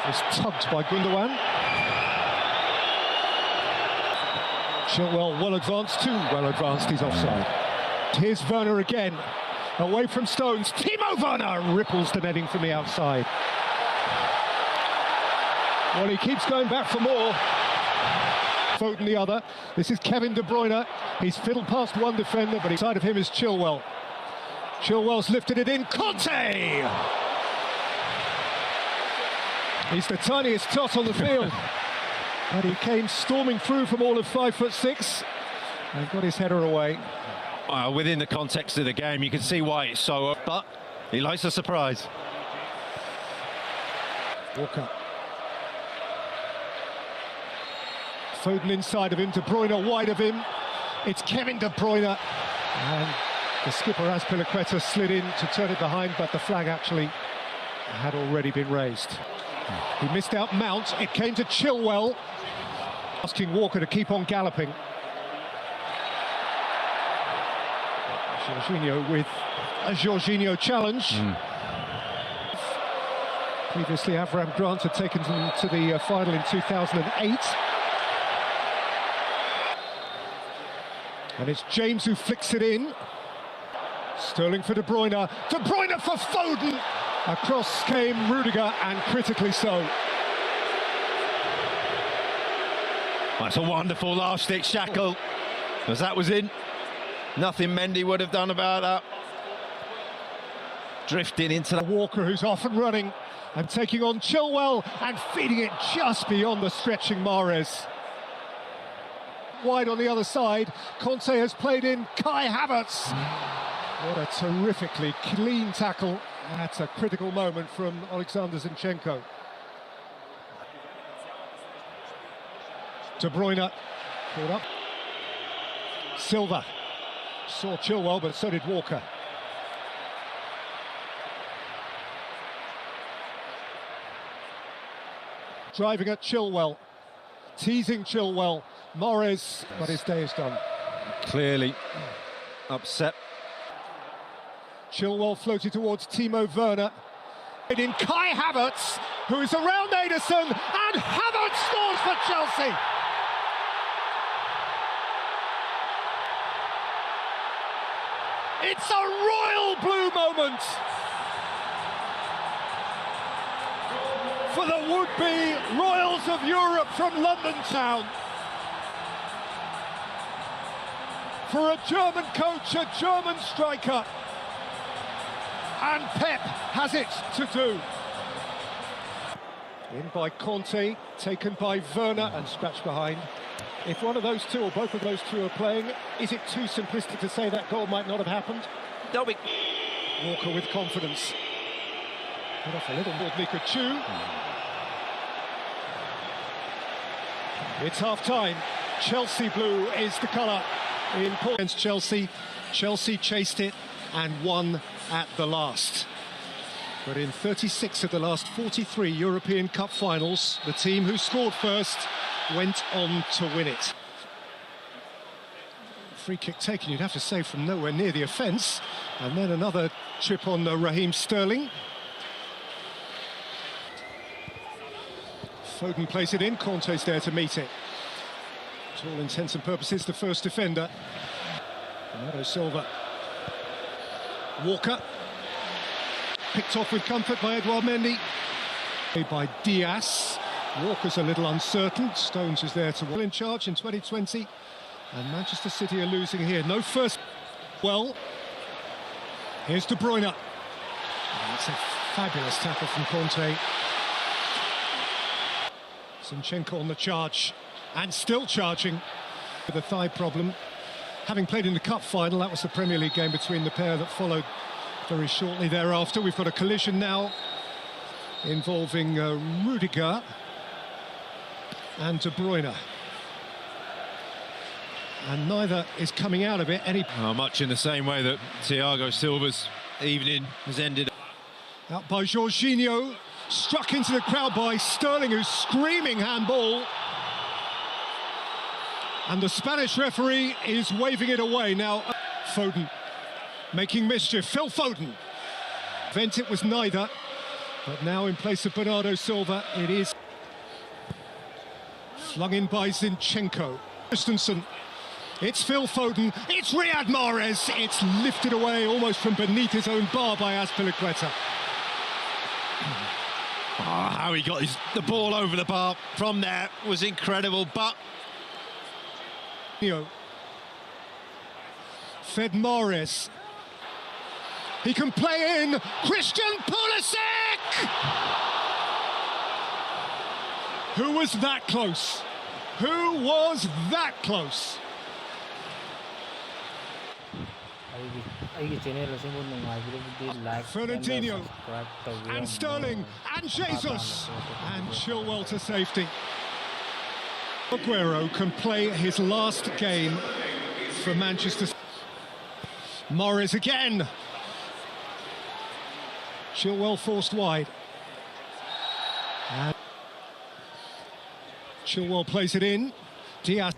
It's tugged by Gundogan. Chilwell well advanced, too well advanced, he's offside. Here's Werner again, away from Stones. Timo Werner ripples the netting from the outside. Well, he keeps going back for more. Foden the other. This is Kevin De Bruyne. He's fiddled past one defender, but inside of him is Chilwell. Chilwell's lifted it in. Conte! He's the tiniest tot on the field. But he came storming through from all of 5'6" and got his header away. Within the context of the game, you can see why it's so... But he likes a surprise. Walker. Foden inside of him, De Bruyne wide of him. It's Kevin De Bruyne. And the skipper, Azpilicueta, slid in to turn it behind, but the flag actually had already been raised. He missed out Mount. It came to Chilwell, asking Walker to keep on galloping. Jorginho with a Jorginho challenge. Previously, Avram Grant had taken them to the final in 2008. And it's James who flicks it in. Sterling for De Bruyne. De Bruyne for Foden. Across came Rudiger, and critically so. That's a wonderful last-ditch shackle. As that was in, nothing Mendy would have done about that. Drifting into the... Walker, who's off and running, and taking on Chilwell, and feeding it just beyond the stretching Mahrez. Wide on the other side, Conte has played in Kai Havertz. What a terrifically clean tackle. That's a critical moment from Alexander Zinchenko. De Bruyne caught up. Silva saw Chilwell, but so did Walker. Driving at Chilwell, teasing Chilwell. Mahrez, but his day is done. Clearly upset. Chilwell floated towards Timo Werner. In Kai Havertz, who is around Ederson, and Havertz scores for Chelsea. It's a royal blue moment for the would-be Royals of Europe from London town. For a German coach, a German striker. And Pep has it to do. In by Conte, taken by Werner and scratched behind. If one of those two or both of those two are playing, is it too simplistic to say that goal might not have happened? Don't be... Walker with confidence. Put off a little more than he could chew. It's half-time. Chelsea blue is the colour. In against Chelsea, Chelsea chased it and won at the last. But in 36 of the last 43 European Cup finals, the team who scored first went on to win it. Free kick taken, you'd have to say, from nowhere near the offence. And then another chip on Raheem Sterling. Foden plays it in, Conte's there to meet it. To all intents and purposes, the first defender. Bernardo Silva. Walker. Picked off with comfort by Edouard Mendy. By Diaz. Walker's a little uncertain. Stones is there to well in charge in 2020. And Manchester City are losing here. No first. Well, here's De Bruyne. That's a fabulous tackle from Conte. Zinchenko on the charge. And still charging with a thigh problem. Having played in the cup final, that was the Premier League game between the pair that followed very shortly thereafter. We've got a collision now involving Rudiger and De Bruyne. And neither is coming out of it any... much in the same way that Thiago Silva's evening has ended. Out by Jorginho, struck into the crowd by Sterling, who's screaming handball. And the Spanish referee is waving it away. Now, Foden making mischief. Phil Foden. It was neither. But now in place of Bernardo Silva, it is flung in by Zinchenko. Christensen. It's Phil Foden. It's Riyad Mahrez. It's lifted away almost from beneath his own bar by Azpilicueta. Oh, how he got the ball over the bar from there was incredible, but... Fed Mahrez. He can play in. Christian Pulisic! Who was that close? Who was that close? Fernandinho and Sterling and Jesus and Chilwell to safety. Aguero can play his last game for Manchester City. Mahrez again. Chilwell forced wide. And Chilwell plays it in. Diaz.